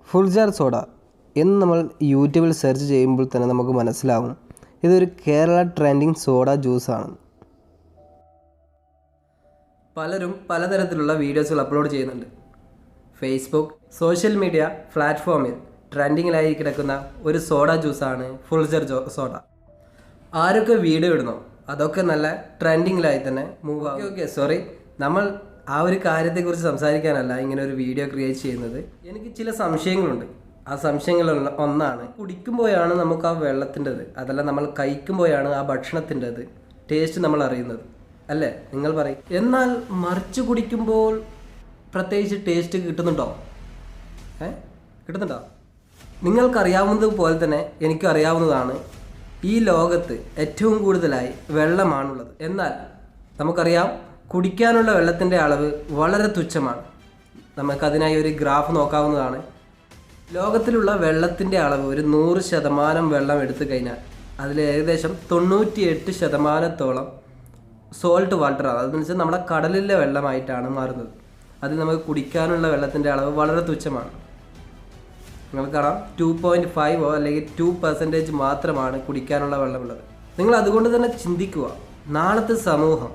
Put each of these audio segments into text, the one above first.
Fuljar soda എന്ന് നമ്മൾ യൂട്യൂബിൽ സെർച്ച് ചെയ്യുമ്പോൾ തന്നെ നമുക്ക് മനസ്സിലാവും ഇതൊരു കേരള ട്രെൻഡിങ് സോഡ ജ്യൂസാണ്. പലരും പലതരത്തിലുള്ള വീഡിയോസുകൾ അപ്ലോഡ് ചെയ്യുന്നുണ്ട്. ഫേസ്ബുക്ക്, സോഷ്യൽ മീഡിയ പ്ലാറ്റ്ഫോമിൽ ട്രെൻഡിങ്ങിലായി കിടക്കുന്ന ഒരു സോഡ ജ്യൂസാണ് ഫുൾജാർ സോഡ. ആരൊക്കെ വീഡിയോ ഇടുന്നോ അതൊക്കെ നല്ല ട്രെൻഡിങ്ങിലായി തന്നെ മൂവ് ആവും. ഓക്കെ സോറി, നമ്മൾ ആ ഒരു കാര്യത്തെക്കുറിച്ച് സംസാരിക്കാനല്ല ഇങ്ങനെ ഒരു വീഡിയോ ക്രിയേറ്റ് ചെയ്യുന്നത്. എനിക്ക് ചില സംശയങ്ങളുണ്ട്. ആ സംശയങ്ങളിൽ ഒന്നാണ്, കുടിക്കുമ്പോഴാണ് നമുക്ക് ആ വെള്ളത്തിൻ്റെത്, അതല്ല നമ്മൾ കഴിക്കുമ്പോഴാണ് ആ ഭക്ഷണത്തിൻ്റെത് ടേസ്റ്റ് നമ്മൾ അറിയുന്നത്, അല്ലേ? നിങ്ങൾ പറയും. എന്നാൽ മറിച്ച് കുടിക്കുമ്പോൾ പ്രത്യേകിച്ച് ടേസ്റ്റ് കിട്ടുന്നുണ്ടോ? കിട്ടുന്നുണ്ടോ? നിങ്ങൾക്കറിയാവുന്നതുപോലെ തന്നെ എനിക്കും അറിയാവുന്നതാണ്, ഈ ലോകത്ത് ഏറ്റവും കൂടുതലായി വെള്ളമാണുള്ളത്. എന്നാൽ നമുക്കറിയാം കുടിക്കാനുള്ള വെള്ളത്തിൻ്റെ അളവ് വളരെ തുച്ഛമാണ്. നമുക്കതിനായി ഒരു ഗ്രാഫ് നോക്കാവുന്നതാണ്. ലോകത്തിലുള്ള വെള്ളത്തിൻ്റെ അളവ് ഒരു 100% വെള്ളം എടുത്തു കഴിഞ്ഞാൽ അതിൽ ഏകദേശം 98% സോൾട്ട് വാട്ടറാണ്. അതെന്ന് വെച്ചാൽ നമ്മുടെ കടലിലെ വെള്ളമായിട്ടാണ് മാറുന്നത്. അതിൽ നമുക്ക് കുടിക്കാനുള്ള വെള്ളത്തിൻ്റെ അളവ് വളരെ തുച്ഛമാണ്. നിങ്ങൾക്ക് കാണാം 2.5 അല്ലെങ്കിൽ 2% മാത്രമാണ് കുടിക്കാനുള്ള വെള്ളമുള്ളത്. നിങ്ങൾ അതുകൊണ്ട് തന്നെ ചിന്തിക്കുക, നാളത്തെ സമൂഹം,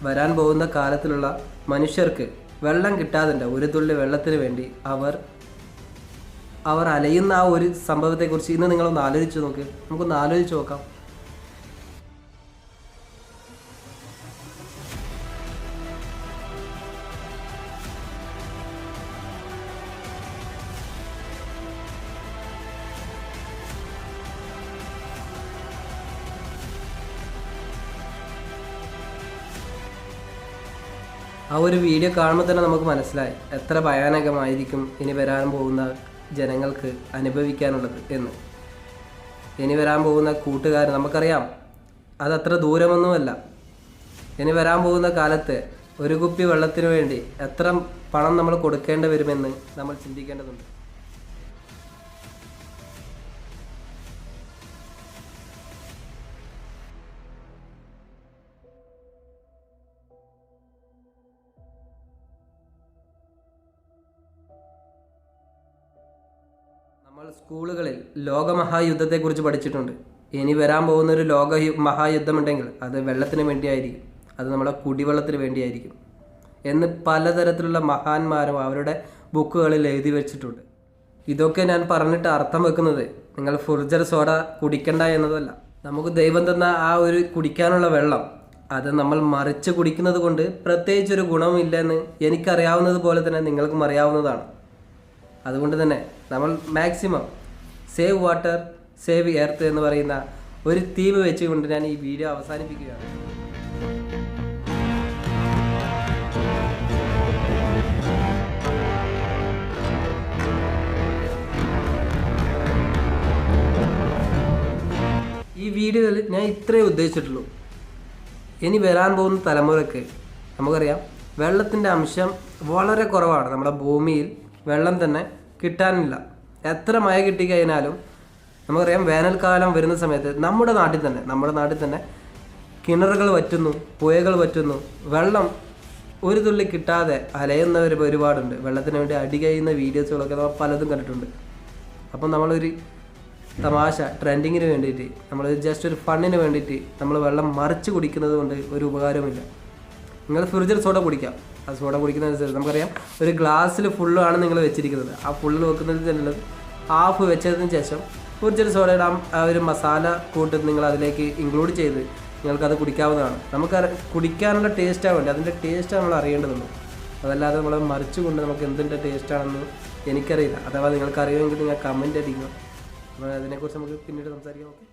വരാൻ പോകുന്ന കാലത്തിലുള്ള മനുഷ്യർക്ക് വെള്ളം കിട്ടാതെ ഒരു തുള്ളി വെള്ളത്തിന് വേണ്ടി അവർ അലയുന്ന ആ ഒരു സംഭവത്തെക്കുറിച്ച് ഇന്ന് നിങ്ങളൊന്ന് ആലോചിച്ച് നോക്ക്. നമുക്കൊന്ന് ആലോചിച്ച് നോക്കാം. ആ ഒരു വീഡിയോ കാണുമ്പോൾ തന്നെ നമുക്ക് മനസ്സിലായി എത്ര ഭയാനകമായിരിക്കും ഇനി വരാൻ പോകുന്ന ജനങ്ങൾക്ക് അനുഭവിക്കാനുള്ളത് എന്ന്. ഇനി വരാൻ പോകുന്ന കൂട്ടുകാർ, നമുക്കറിയാം അതത്ര ദൂരമൊന്നുമല്ല. ഇനി വരാൻ പോകുന്ന കാലത്ത് ഒരു കുപ്പി വെള്ളത്തിന് വേണ്ടി എത്ര പണം നമ്മൾ കൊടുക്കേണ്ടി വരുമെന്ന് നമ്മൾ ചിന്തിക്കേണ്ടതുണ്ട്. നമ്മൾ സ്കൂളുകളിൽ ലോകമഹായുദ്ധത്തെക്കുറിച്ച് പഠിച്ചിട്ടുണ്ട്. ഇനി വരാൻ പോകുന്ന ഒരു മഹായുദ്ധമുണ്ടെങ്കിൽ അത് വെള്ളത്തിന് വേണ്ടിയായിരിക്കും, അത് നമ്മുടെ കുടിവെള്ളത്തിന് വേണ്ടിയായിരിക്കും എന്ന് പലതരത്തിലുള്ള മഹാന്മാരും അവരുടെ ബുക്കുകളിൽ എഴുതി വെച്ചിട്ടുണ്ട്. ഇതൊക്കെ ഞാൻ പറഞ്ഞിട്ട് അർത്ഥം വെക്കുന്നത് നിങ്ങൾ ഫുൾജാർ സോഡ കുടിക്കണ്ട എന്നതല്ല. നമുക്ക് ദൈവം തന്ന ആ ഒരു കുടിക്കാനുള്ള വെള്ളം അത് നമ്മൾ മറിച്ച് കുടിക്കുന്നത് കൊണ്ട് പ്രത്യേകിച്ചൊരു ഗുണമില്ലെന്ന് എനിക്കറിയാവുന്നത് പോലെ തന്നെ നിങ്ങൾക്കും അറിയാവുന്നതാണ്. അതുകൊണ്ട് തന്നെ നമ്മൾ maximum save water save earth എന്ന് പറയുന്ന ഒരു തീം വെച്ചുകൊണ്ട് ഞാൻ ഈ വീഡിയോ അവസാനിപ്പിക്കുകയാണ്. ഈ വീഡിയോയിൽ ഞാൻ ഇത്രയേ ഉദ്ദേശിച്ചിട്ടുള്ളൂ. ഇനി വരാൻ പോകുന്ന തലമുറയ്ക്ക് നമുക്കറിയാം വെള്ളത്തിൻ്റെ അംശം വളരെ കുറവാണ്. നമ്മുടെ ഭൂമിയിൽ വെള്ളം തന്നെ കിട്ടാനില്ല. എത്ര മഴ കിട്ടിക്കഴിഞ്ഞാലും നമുക്കറിയാം വേനൽക്കാലം വരുന്ന സമയത്ത് നമ്മുടെ നാട്ടിൽ തന്നെ കിണറുകൾ വറ്റുന്നു, പുഴകൾ വറ്റുന്നു. വെള്ളം ഒരു തുള്ളി കിട്ടാതെ അലയുന്നവർ ഒരുപാടുണ്ട്. വെള്ളത്തിന് വേണ്ടി അടി കഴിയുന്ന വീഡിയോസുകളൊക്കെ നമ്മൾ പലതും കണ്ടിട്ടുണ്ട്. അപ്പം നമ്മളൊരു തമാശ ട്രെൻഡിങ്ങിന് വേണ്ടിയിട്ട്, നമ്മൾ ജസ്റ്റ് ഒരു ഫണ്ണിന് വേണ്ടിയിട്ട് നമ്മൾ വെള്ളം മറിച്ച് കുടിക്കുന്നത് കൊണ്ട് ഒരു ഉപകാരവുമില്ല. നിങ്ങൾ ഫുൾജാർ സോഡ കുടിക്കാം. ആ സോഡ കുടിക്കുന്നതനുസരിച്ച് നമുക്കറിയാം ഒരു ഗ്ലാസ്സിൽ ഫുള്ളാണ് നിങ്ങൾ വെച്ചിരിക്കുന്നത്. ആ ഫുള്ളിൽ വെക്കുന്നതിൽ തന്നെ ഹാഫ് വെച്ചതിന് ശേഷം ഫുൾജാർ സോഡയുടെ ആ ഒരു മസാല കൂട്ട് നിങ്ങൾ അതിലേക്ക് ഇൻക്ലൂഡ് ചെയ്ത് നിങ്ങൾക്കത് കുടിക്കാവുന്നതാണ്. നമുക്ക് കുടിക്കാനുള്ള ടേസ്റ്റാണ് വേണ്ടി, അതിൻ്റെ ടേസ്റ്റ് നമ്മൾ അറിയേണ്ടതുള്ളൂ. അതല്ലാതെ നമ്മൾ മറിച്ച് കൊണ്ട് നമുക്ക് എന്തിൻ്റെ ടേസ്റ്റാണെന്ന് എനിക്കറിയില്ല. അഥവാ നിങ്ങൾക്ക് അറിയുമെങ്കിൽ നിങ്ങൾ കമൻറ്റ് അടിക്കുക. അപ്പോൾ അതിനെക്കുറിച്ച് നമുക്ക് പിന്നീട് സംസാരിക്കാം. ഓക്കെ.